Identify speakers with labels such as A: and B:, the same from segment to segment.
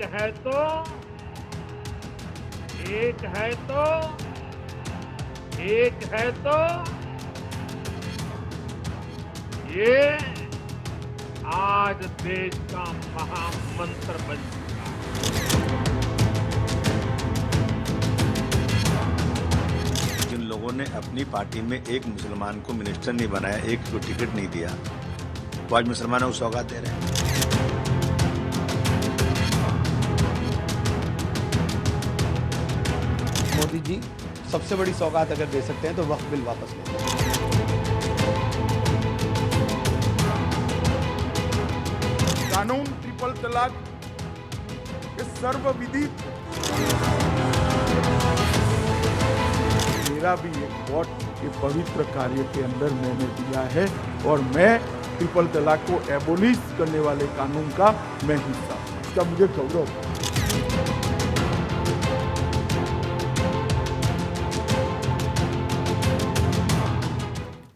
A: है तो एक है तो एक है तो ये आज देश का महामंत्र बन चुका है।
B: जिन लोगों ने अपनी पार्टी में एक मुसलमान को मिनिस्टर नहीं बनाया, एक को टिकट नहीं दिया, वो आज मुसलमानों को सौगात दे रहे हैं।
C: मोदी जी सबसे बड़ी सौगात अगर दे सकते हैं तो वक्फ बिल वापस ले।
D: कानून ट्रिपल तलाक ये सर्वविदित, मेरा भी एक वोट ये पवित्र कार्य के अंदर मैंने दिया है और मैं ट्रिपल तलाक को एबोलिश करने वाले कानून का मैं हिस्सा हूं। इसका मुझे गौरव है।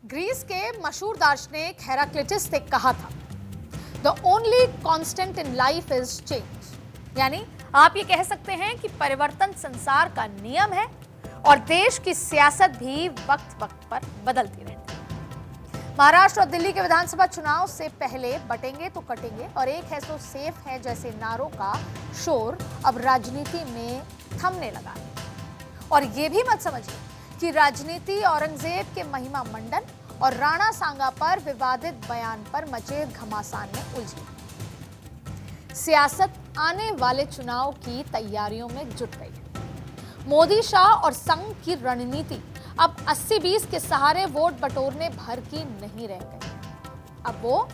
E: ग्रीस के मशहूर दार्शनिक हेराक्लिटस ने कहा था, the only constant in life is change. यानी आप ये कह सकते हैं कि परिवर्तन संसार का नियम है और देश की सियासत भी वक्त वक्त पर बदलती रहती है। महाराष्ट्र और दिल्ली के विधानसभा चुनाव से पहले बटेंगे तो कटेंगे और एक है तो सेफ है जैसे नारों का शोर अब राजनीति में थमने लगा है। और ये भी मत समझिए कि राजनीति औरंगजेब के महिमा मंडन और राणा सांगा पर विवादित बयान पर मचे घमासान में उलझी। सियासत आने वाले चुनाव की तैयारियों में जुट गई है। मोदी, शाह और संघ की रणनीति अब 80-20 के सहारे वोट बटोरने भर की नहीं रह गई। अब वो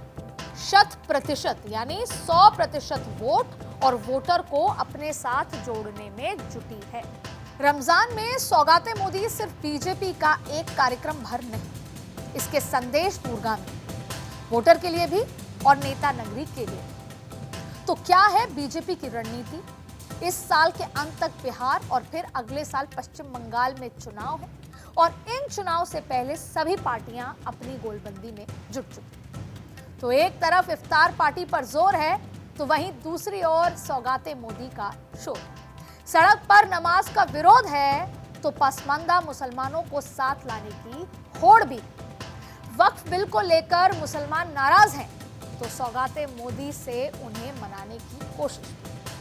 E: 100% यानी 100% वोट और वोटर को अपने साथ जोड़ने में जुटी है। रमजान में सौगाते मोदी सिर्फ बीजेपी का एक कार्यक्रम भर नहीं, इसके संदेश दूरगामी, वोटर के लिए भी और नेता नगरी के लिए। तो क्या है बीजेपी की रणनीति? इस साल के अंत तक बिहार और फिर अगले साल पश्चिम बंगाल में चुनाव है और इन चुनाव से पहले सभी पार्टियां अपनी गोलबंदी में जुट चुकी। तो एक तरफ इफ्तार पार्टी पर जोर है तो वहीं दूसरी ओर सौगाते मोदी का शोर। सड़क पर नमाज का विरोध है तो पसमानदा मुसलमानों को साथ लाने की होड़ भी। वक्फ बिल को लेकर मुसलमान नाराज हैं तो सौगाते मोदी से उन्हें मनाने की कोशिश।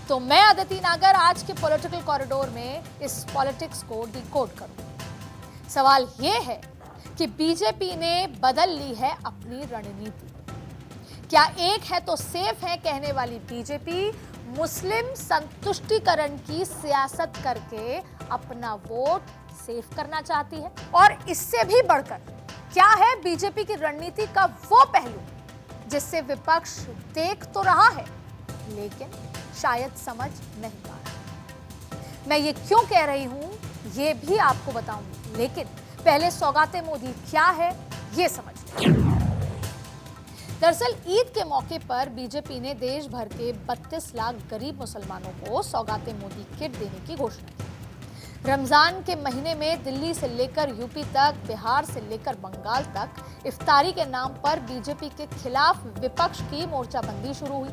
E: तो मैं अदिति नागर आज के पॉलिटिकल कॉरिडोर में इस पॉलिटिक्स को डिकोड करूं। सवाल यह है कि बीजेपी ने बदल ली है अपनी रणनीति। क्या एक है तो सेफ है कहने वाली बीजेपी मुस्लिम संतुष्टिकरण की सियासत करके अपना वोट सेफ करना चाहती है? और इससे भी बढ़कर क्या है बीजेपी की रणनीति का वो पहलू जिससे विपक्ष देख तो रहा है लेकिन शायद समझ नहीं पा रहा? मैं ये क्यों कह रही हूं ये भी आपको बताऊंगी, लेकिन पहले सौगाते मोदी क्या है ये समझ लीजिए। दरअसल ईद के मौके पर बीजेपी ने देश भर के 32 लाख गरीब मुसलमानों को सौगाते मोदी किट देने की घोषणा की। रमजान के महीने में दिल्ली से लेकर यूपी तक, बिहार से लेकर बंगाल तक इफ्तारी के नाम पर बीजेपी के खिलाफ विपक्ष की मोर्चाबंदी शुरू हुई।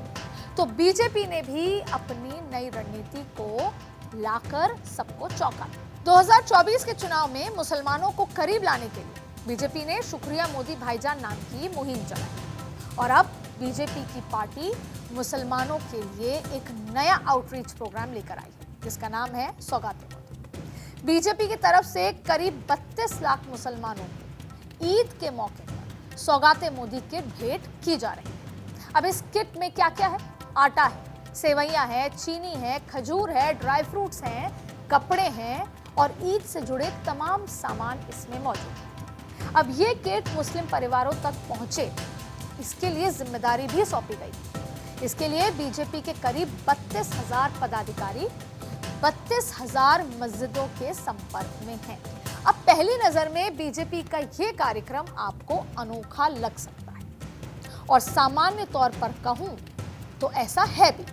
E: तो बीजेपी ने भी अपनी नई रणनीति को लाकर सबको चौंका। 2024 के चुनाव में मुसलमानों को करीब लाने के लिए बीजेपी ने शुक्रिया मोदी भाईजान नाम की मुहिम चलाई और अब बीजेपी की पार्टी मुसलमानों के लिए एक नया आउटरीच प्रोग्राम लेकर आई है जिसका नाम है सौगाते मोदी। बीजेपी की तरफ से करीब 32 लाख मुसलमानों को ईद के मौके पर सौगाते मोदी किट भेंट की जा रही है। अब इस किट में क्या क्या है? आटा है, सेवइयां है, चीनी है, खजूर है, ड्राई फ्रूट्स हैं, कपड़े हैं और ईद से जुड़े तमाम सामान इसमें मौजूद है। अब ये किट मुस्लिम परिवारों तक पहुंचे, इसके लिए जिम्मेदारी भी सौंपी गई। इसके लिए बीजेपी के करीब 32,000 पदाधिकारी 32,000 मस्जिदों के संपर्क में हैं। अब पहली नजर में बीजेपी का ये कार्यक्रम आपको अनोखा लग सकता है और सामान्य तौर पर कहूं तो ऐसा है भी,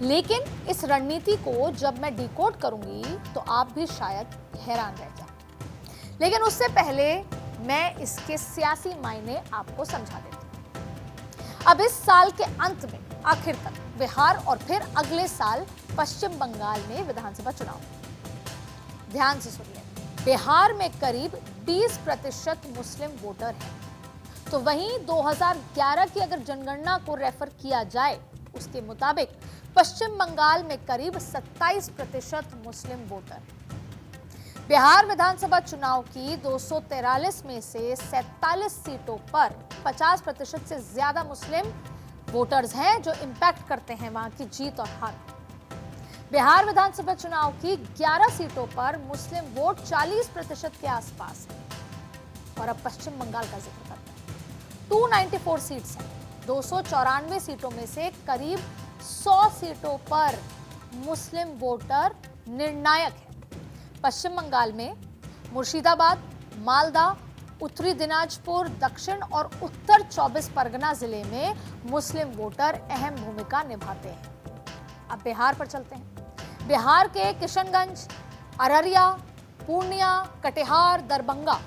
E: लेकिन इस रणनीति को जब मैं डिकोड करूंगी तो आप भी शायद हैरान रह जाएं। लेकिन उससे पहले मैं इसके सियासी मायने आपको समझा देती हूं। अब इस साल के अंत में आखिर तक बिहार और फिर अगले साल पश्चिम बंगाल में विधानसभा चुनाव। ध्यान से सुनिए, बिहार में करीब 20% मुस्लिम वोटर हैं, तो वहीं 2011 की अगर जनगणना को रेफर किया जाए उसके मुताबिक पश्चिम बंगाल में करीब 27% मुस्लिम वोटर। बिहार विधानसभा चुनाव की 243 में से 47 सीटों पर 50% से ज्यादा मुस्लिम वोटर्स हैं जो इंपैक्ट करते हैं वहां की जीत और हार। बिहार विधानसभा चुनाव की 11 सीटों पर मुस्लिम वोट 40% के आसपास है। और अब पश्चिम बंगाल का जिक्र करते हैं। 294 सीट्स हैं। 294 सीटों में से करीब 100 सीटों पर मुस्लिम वोटर निर्णायक है। पश्चिम बंगाल में मुर्शिदाबाद, मालदा, उत्तरी दिनाजपुर, दक्षिण और उत्तर 24 परगना जिले में मुस्लिम वोटर अहम भूमिका निभाते हैं। अब बिहार पर चलते हैं। बिहार के किशनगंज, अररिया, पूर्णिया, कटिहार, दरभंगा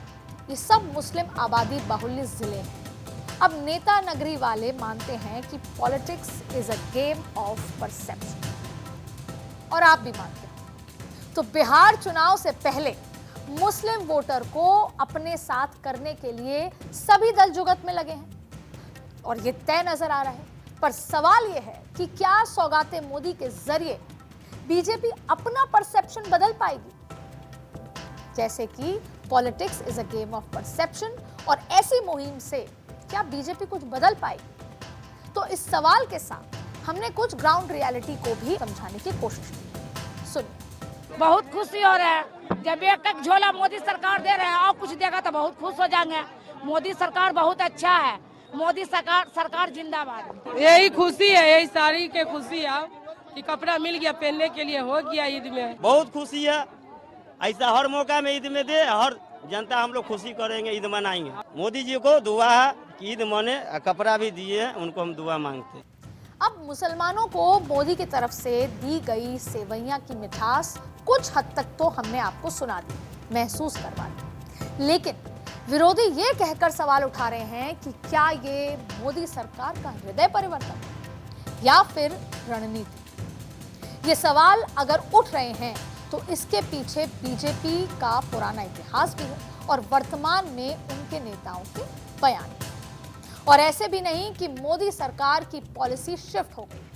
E: ये सब मुस्लिम आबादी बाहुल्य जिले हैं। अब नेता नगरी वाले मानते हैं कि politics is a game of perception, और आप भी मानते हैं। तो बिहार चुनाव से पहले मुस्लिम वोटर को अपने साथ करने के लिए सभी दल जुगत में लगे हैं और ये तय नजर आ रहा है। पर सवाल यह है कि क्या सौगाते मोदी के जरिए बीजेपी अपना परसेप्शन बदल पाएगी? जैसे कि politics is a game of perception, और ऐसी मुहिम से क्या बीजेपी कुछ बदल पाएगी? तो इस सवाल के साथ हमने कुछ ग्राउंड रियलिटी को भी समझाने की कोशिश की। सुनिए।
F: बहुत खुशी हो रहा है जब एक झोला मोदी सरकार दे रहे हैं, और कुछ देगा तो बहुत खुश हो जाएंगे। मोदी सरकार बहुत अच्छा है। मोदी सरकार जिंदाबाद।
G: यही खुशी है, यही सारी के खुशी है कि कपड़ा मिल गया पहनने के लिए, हो गया ईद में।
H: बहुत खुशी है। ऐसा हर मौका में ईद में दे, हर जनता हम लोग खुशी करेंगे, ईद मनाएंगे। मोदी जी को दुआ है कि ईद मने, कपड़ा भी दिए, उनको हम दुआ मांगते हैं।
E: अब मुसलमानों को मोदी की तरफ से दी गई सेवैयां की मिठास कुछ हद तक तो हमने आपको सुना दी, महसूस करवा दी, लेकिन विरोधी ये कहकर सवाल उठा रहे हैं कि क्या ये मोदी सरकार का हृदय परिवर्तन या फिर रणनीति? ये सवाल अगर उठ रहे हैं तो इसके पीछे बीजेपी का पुराना इतिहास भी है और वर्तमान में उनके नेताओं के बयान। और ऐसे भी नहीं कि मोदी सरकार की पॉलिसी शिफ्ट हो गई।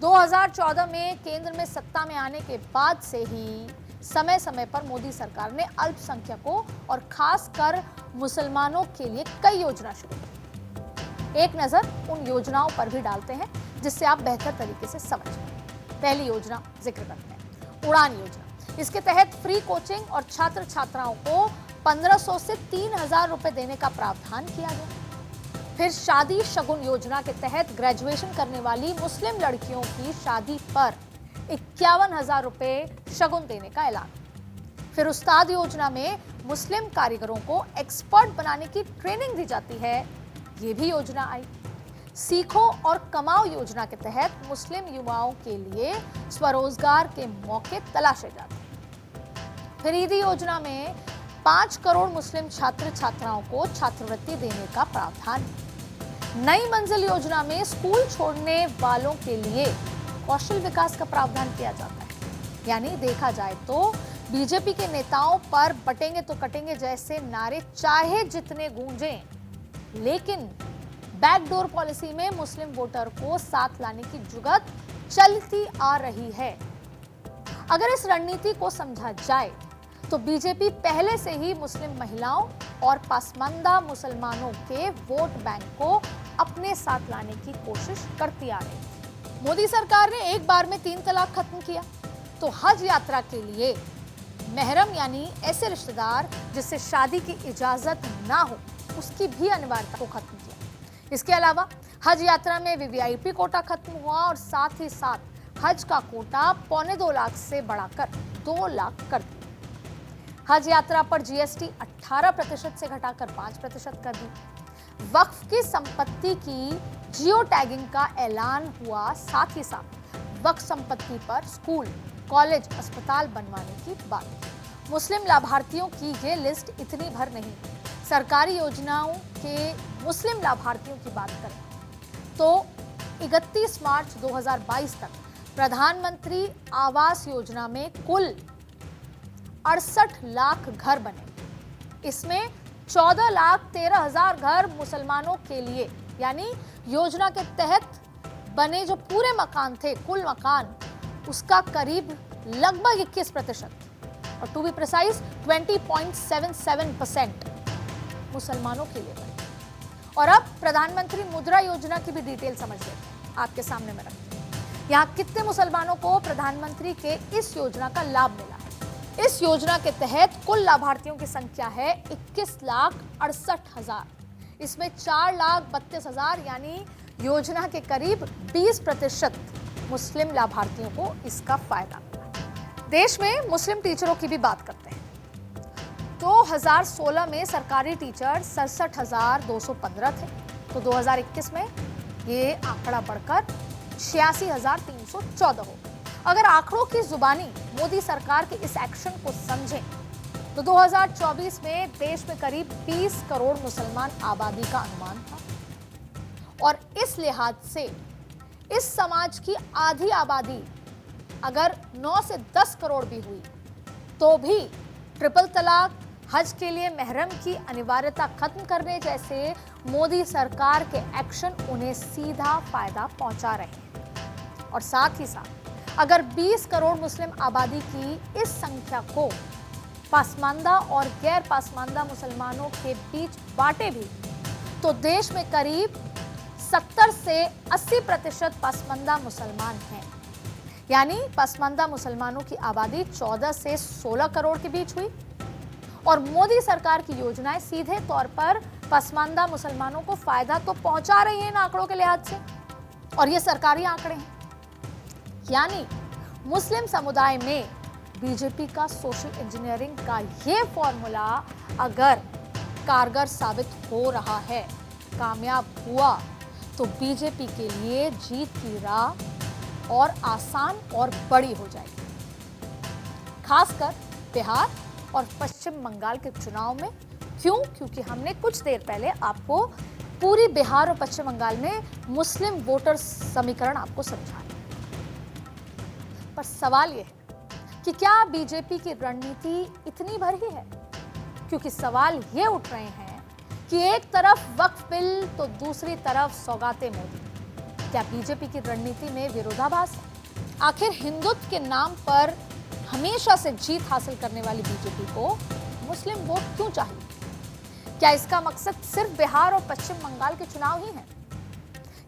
E: 2014 में केंद्र में सत्ता में आने के बाद से ही समय समय पर मोदी सरकार ने अल्पसंख्यकों और खासकर मुसलमानों के लिए कई योजना शुरू की। एक नजर उन योजनाओं पर भी डालते हैं जिससे आप बेहतर तरीके से समझ पाएं। पहली योजना जिक्र करते हैं, उड़ान योजना। इसके तहत फ्री कोचिंग और छात्र छात्राओं को 1500 से 3000 रुपए देने का प्रावधान किया गया। फिर शादी शगुन योजना के तहत ग्रेजुएशन करने वाली मुस्लिम लड़कियों की शादी पर 51,000 रुपए शगुन देने का ऐलान। फिर उस्ताद योजना में मुस्लिम कारीगरों को एक्सपर्ट बनाने की ट्रेनिंग दी जाती है, ये भी योजना आई। सीखो और कमाओ योजना के तहत मुस्लिम युवाओं के लिए स्वरोजगार के मौके तलाशे जाते हैं। फिर ईदी योजना में 5 करोड़ मुस्लिम छात्र छात्राओं को छात्रवृत्ति देने का प्रावधान। नई मंजिल योजना में स्कूल छोड़ने वालों के लिए कौशल विकास का प्रावधान किया जाता है। यानी देखा जाए तो बीजेपी के नेताओं पर बटेंगे तो कटेंगे जैसे नारे चाहे जितने गूंजें, लेकिन बैकडोर पॉलिसी में मुस्लिम वोटर को साथ लाने की जुगत चलती आ रही है। अगर इस रणनीति को समझा जाए तो बीजेपी पहले से ही मुस्लिम महिलाओं और पसमानदा मुसलमानों के वोट बैंक को अपने साथ लाने की कोशिश करती आ रही है। मोदी सरकार ने एक बार में 3 तलाक खत्म किया, तो हज यात्रा के लिए महरम यानी ऐसे रिश्तेदार जिससे शादी की इजाजत ना हो उसकी भी अनिवार्यता को खत्म किया। इसके अलावा हज यात्रा में वीवीआईपी कोटा खत्म हुआ और साथ ही साथ हज का कोटा 2.25 लाख से बढ़ाकर 2 लाख कर दिया। हज यात्रा पर जीएसटी 18% से घटाकर 5% कर दी। वक्फ की संपत्ति की जियो टैगिंग का ऐलान हुआ, साथ ही साथ वक्फ संपत्ति पर स्कूल, कॉलेज, अस्पताल बनवाने की बात। मुस्लिम लाभार्थियों की ये लिस्ट इतनी भर नहीं। सरकारी योजनाओं के मुस्लिम लाभार्थियों की बात करें तो 31 मार्च 2022 तक प्रधानमंत्री आवास योजना में कुल 68 लाख घर बने। इसमें 14,13,000 घर मुसलमानों के लिए, यानी योजना के तहत बने जो पूरे मकान थे, कुल मकान उसका करीब लगभग 21% और टू बी प्रिसाइज 20.77% मुसलमानों के लिए बने। और अब प्रधानमंत्री मुद्रा योजना की भी डिटेल समझ लेते हैं, आपके सामने में रखते हैं। यहाँ कितने मुसलमानों को प्रधानमंत्री के इस योजना का लाभ मिला है। इस योजना के तहत कुल लाभार्थियों की संख्या है 21,68,000। इसमें 4,32,000 यानी योजना के करीब 20% मुस्लिम लाभार्थियों को इसका फायदा मिला। देश में मुस्लिम टीचरों की भी बात करते हैं। 2016 में सरकारी टीचर 67,215 थे, तो 2021 में ये आंकड़ा बढ़कर 86,314 हो गया। अगर आंकड़ों की जुबानी मोदी सरकार के इस एक्शन को समझें तो 2024 में देश में करीब 20 करोड़ मुसलमान आबादी का अनुमान था और इस लिहाज से इस समाज की आधी आबादी अगर 9 से 10 करोड़ भी हुई तो भी ट्रिपल तलाक, हज के लिए महरम की अनिवार्यता खत्म करने जैसे मोदी सरकार के एक्शन उन्हें सीधा फायदा पहुंचा रहे हैं। और साथ ही साथ अगर 20 करोड़ मुस्लिम आबादी की इस संख्या को पासमानदा और गैर पासमानदा मुसलमानों के बीच बांटे भी तो देश में करीब 70 से 80% पसमानदा मुसलमान हैं। यानी पसमानदा मुसलमानों की आबादी 14 से 16 करोड़ के बीच हुई और मोदी सरकार की योजनाएं सीधे तौर पर पसमानदा मुसलमानों को फायदा तो पहुंचा रही हैं इन आंकड़ों के लिहाज से, और ये सरकारी आंकड़े हैं। यानी मुस्लिम समुदाय में बीजेपी का सोशल इंजीनियरिंग का ये फॉर्मूला अगर कारगर साबित हो रहा है, कामयाब हुआ तो बीजेपी के लिए जीत की राह और आसान और बड़ी हो जाएगी। खासकर बिहार और पश्चिम बंगाल के चुनाव में। क्यों? क्योंकि हमने कुछ देर पहले आपको पूरी बिहार और पश्चिम बंगाल में मुस्लिम वोटर समीकरण आपको समझाया। पर सवाल यह है कि क्या बीजेपी की रणनीति इतनी भर ही है? क्योंकि सवाल ये उठ रहे हैं कि एक तरफ वक्फ बिल तो दूसरी तरफ सौगाते मोदी। क्या बीजेपी की रणनीति में विरोधाभास है? आखिर हिंदुत्व के नाम पर हमेशा से जीत हासिल करने वाली बीजेपी को मुस्लिम वोट क्यों चाहिए? क्या इसका मकसद सिर्फ बिहार और पश्चिम बंगाल के चुनाव ही है?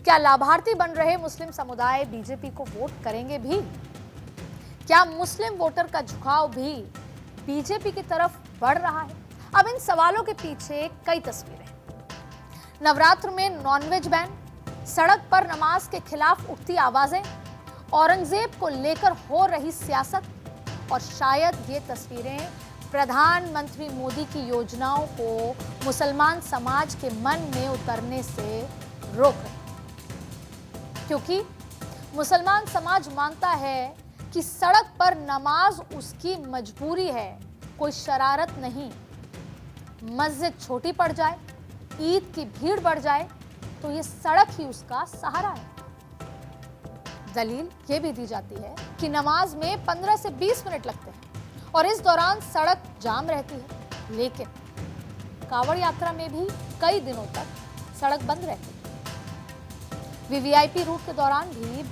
E: क्या लाभार्थी बन रहे मुस्लिम समुदाय बीजेपी को वोट करेंगे भी? क्या मुस्लिम वोटर का झुकाव भी बीजेपी की तरफ बढ़ रहा है? अब इन सवालों के पीछे कई तस्वीरें हैं। नवरात्र में नॉनवेज बैन, सड़क पर नमाज के खिलाफ उठती आवाजें, औरंगजेब को लेकर हो रही सियासत और शायद ये तस्वीरें प्रधानमंत्री मोदी की योजनाओं को मुसलमान समाज के मन में उतरने से रोक रही। क्योंकि मुसलमान समाज मानता है कि सड़क पर नमाज उसकी मजबूरी है, कोई शरारत नहीं। मस्जिद छोटी पड़ जाए, ईद की भीड़ बढ़ जाए तो ये सड़क ही उसका सहारा है। दलील ये भी दी जाती है कि नमाज में 15 से 20 मिनट लगते हैं और इस दौरान सड़क जाम रहती है। लेकिन कांवड़ यात्रा में भी कई दिनों तक सड़क बंद रहती है। वीवीआईपी रूट के दौरान भी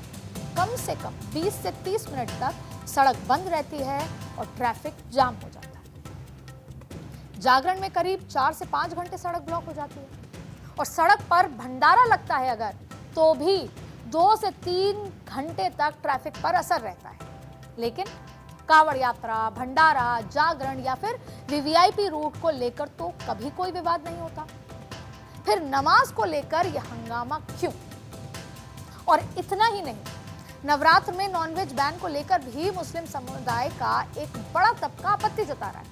E: कम से कम 20 से 30 मिनट तक सड़क बंद रहती है और ट्रैफिक जाम हो जाता है। जागरण में करीब 4 से 5 घंटे सड़क ब्लॉक हो जाती है और सड़क पर भंडारा लगता है अगर तो भी 2 से 3 घंटे तक ट्रैफिक पर असर रहता है। लेकिन कांवड़ यात्रा, भंडारा, जागरण या फिर वीवीआईपी रूट को लेकर तो कभी कोई विवाद नहीं होता। फिर नमाज को लेकर यह हंगामा क्यों? और इतना ही नहीं, नवरात्र में नॉनवेज बैन को लेकर भी मुस्लिम समुदाय का एक बड़ा तबका आपत्ति जता रहा है।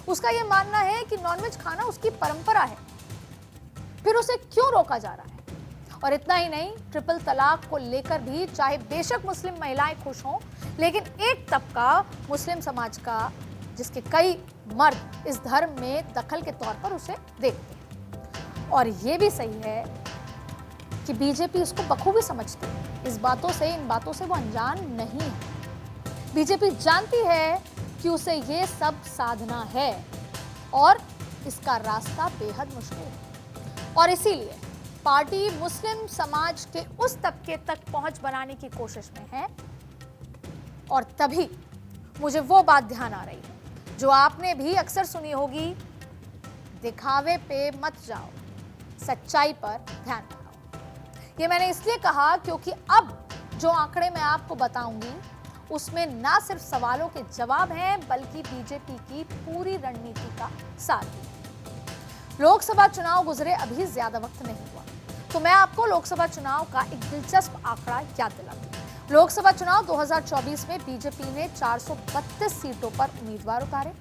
E: उसका यह मानना है कि नॉनवेज खाना उसकी परंपरा है, फिर उसे क्यों रोका जा रहा है? और इतना ही नहीं, ट्रिपल तलाक को लेकर भी चाहे बेशक मुस्लिम महिलाएं खुश हों, लेकिन एक तबका मुस्लिम समाज का, जिसके कई मर्द इस धर्म में दखल के तौर पर उसे देखते हैं। और ये भी सही है कि बीजेपी इसको बखूबी समझती है। इन बातों से वो अनजान नहीं है। बीजेपी जानती है कि उसे ये सब साधना है और इसका रास्ता बेहद मुश्किल है, और इसीलिए पार्टी मुस्लिम समाज के उस तबके तक पहुंच बनाने की कोशिश में है। और तभी मुझे वो बात ध्यान आ रही है जो आपने भी अक्सर सुनी होगी, दिखावे पे मत जाओ, सच्चाई पर ध्यान लगाओ। ये मैंने इसलिए कहा क्योंकि अब जो आंकड़े मैं आपको बताऊंगी उसमें ना सिर्फ सवालों के जवाब हैं बल्कि बीजेपी की पूरी रणनीति का सार भी। लोकसभा चुनाव गुजरे अभी ज्यादा वक्त नहीं हुआ, तो मैं आपको लोकसभा चुनाव का एक दिलचस्प आंकड़ा याद दिलाती हूं। लोकसभा चुनाव 2024 में बीजेपी ने 432 सीटों पर उम्मीदवार उतारे,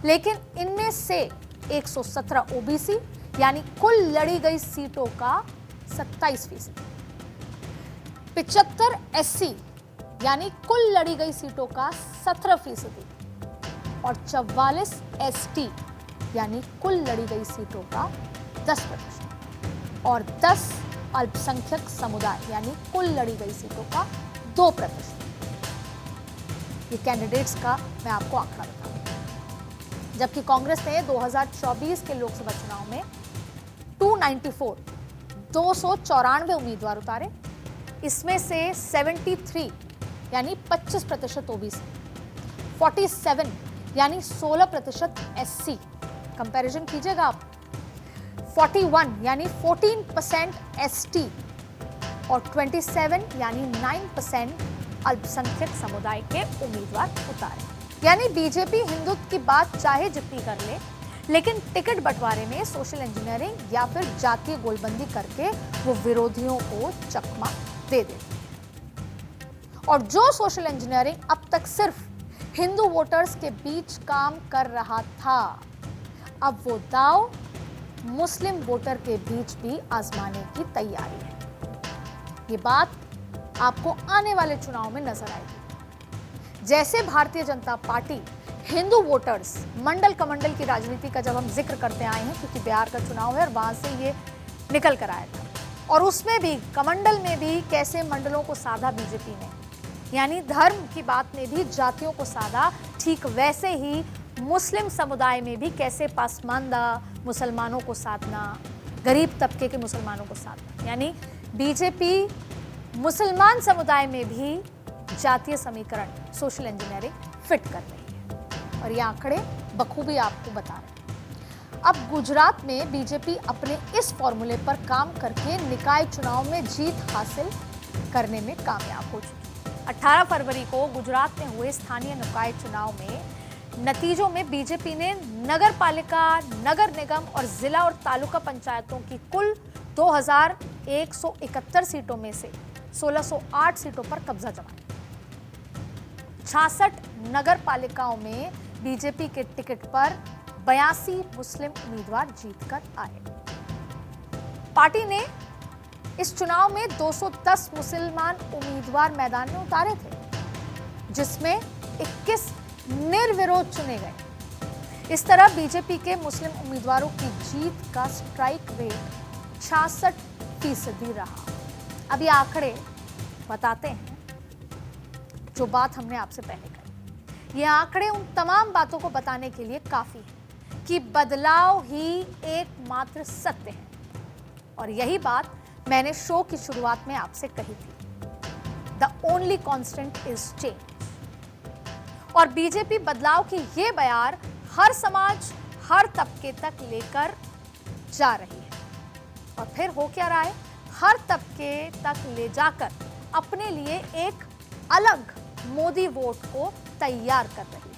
E: लेकिन इनमें से 117 ओबीसी यानी कुल लड़ी गई सीटों का 27%, 75 एससी यानी कुल लड़ी गई सीटों का 17% और 44 एसटी यानी कुल लड़ी गई सीटों का 10% और 10 अल्पसंख्यक समुदाय यानी कुल लड़ी गई सीटों का 2%। ये कैंडिडेट्स का मैं आपको आंकड़ा बता रहा हूं। जबकि कांग्रेस ने 2024 के लोकसभा चुनाव में 294 उम्मीदवार उतारे। इसमें से 73 यानी 25% ओबीसी, 47 यानी 16% एससी, कंपैरिजन कीजिएगा आप, 41 यानी 14% एसटी और 27 यानी 9% अल्पसंख्यक समुदाय के उम्मीदवार उतारे। यानी बीजेपी हिंदुत्व की बात चाहे जितनी कर ले, लेकिन टिकट बंटवारे में सोशल इंजीनियरिंग या फिर जातीय गोलबंदी करके वो विरोधियों को चकमा दे देती है। और जो सोशल इंजीनियरिंग अब तक सिर्फ हिंदू वोटर्स के बीच काम कर रहा था, अब वो दांव मुस्लिम वोटर के बीच भी आजमाने की तैयारी है। ये बात आपको आने वाले चुनाव में नजर आएगी। जैसे भारतीय जनता पार्टी हिंदू वोटर्स मंडल कमंडल की राजनीति का जब हम जिक्र करते आए हैं, क्योंकि बिहार का चुनाव है और वहां से ये निकल कर आया था, और उसमें भी कमंडल में भी कैसे मंडलों को साधा बीजेपी ने, यानी धर्म की बात में भी जातियों को साधा, ठीक वैसे ही मुस्लिम समुदाय में भी कैसे पासमानदा मुसलमानों को साधना, गरीब तबके के मुसलमानों को साधना। यानी बीजेपी मुसलमान समुदाय में भी जातीय समीकरण, सोशल इंजीनियरिंग फिट कर रही है, और ये आंकड़े बखूबी आपको बता रहे हैं। अब गुजरात में बीजेपी अपने इस फॉर्मूले पर काम करके निकाय चुनाव में जीत हासिल करने में कामयाब हो चुकी। 18 फरवरी को गुजरात में हुए स्थानीय निकाय चुनाव में नतीजों में बीजेपी ने नगर पालिका, नगर निगम और जिला और तालुका पंचायतों की कुल 2171 सीटों में से 1608 सीटों पर कब्जा जमाया। 66 नगर पालिकाओं में बीजेपी के टिकट पर 82 मुस्लिम उम्मीदवार जीतकर आए। पार्टी ने इस चुनाव में 210 मुसलमान उम्मीदवार मैदान में उतारे थे, जिसमें 21 निर्विरोध चुने गए। इस तरह बीजेपी के मुस्लिम उम्मीदवारों की जीत का स्ट्राइक रेट 66% रहा। अब ये आंकड़े बताते हैं जो बात हमने आपसे पहले कही। ये आंकड़े उन तमाम बातों को बताने के लिए काफी है कि बदलाव ही एकमात्र सत्य है, और यही बात मैंने शो की शुरुआत में आपसे कही थी। The only constant is change. और बीजेपी बदलाव की ये बयार हर समाज, हर तबके तक लेकर जा रही है, और फिर हो क्या रहा है, हर तबके तक ले जाकर अपने लिए एक अलग मोदी वोट को तैयार कर रही है।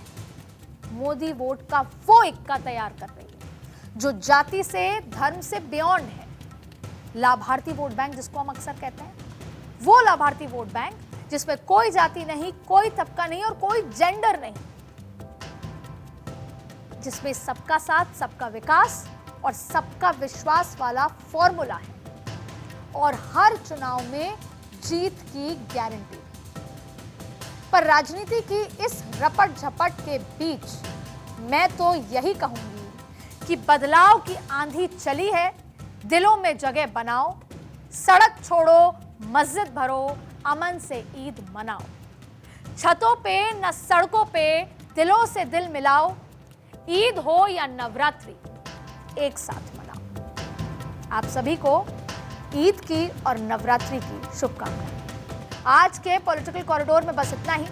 E: मोदी वोट का वो इक्का तैयार कर रही है जो जाति से, धर्म से बियॉन्ड है। लाभार्थी वोट बैंक जिसको हम अक्सर कहते हैं, वो लाभार्थी वोट बैंक जिसमें कोई जाति नहीं, कोई तबका नहीं और कोई जेंडर नहीं, जिसमें सबका साथ, सबका विकास और सबका विश्वास वाला फॉर्मूला है, और हर चुनाव में जीत की गारंटी। पर राजनीति की इस रपट झपट के बीच मैं तो यही कहूंगी कि बदलाव की आंधी चली है, दिलों में जगह बनाओ, सड़क छोड़ो, मस्जिद भरो, अमन से ईद मनाओ। छतों पे न सड़कों पे दिलों से दिल मिलाओ। ईद हो या नवरात्रि, एक साथ मनाओ। आप सभी को ईद की और नवरात्रि की शुभकामनाएं। आज के पॉलिटिकल कॉरिडोर में बस इतना ही।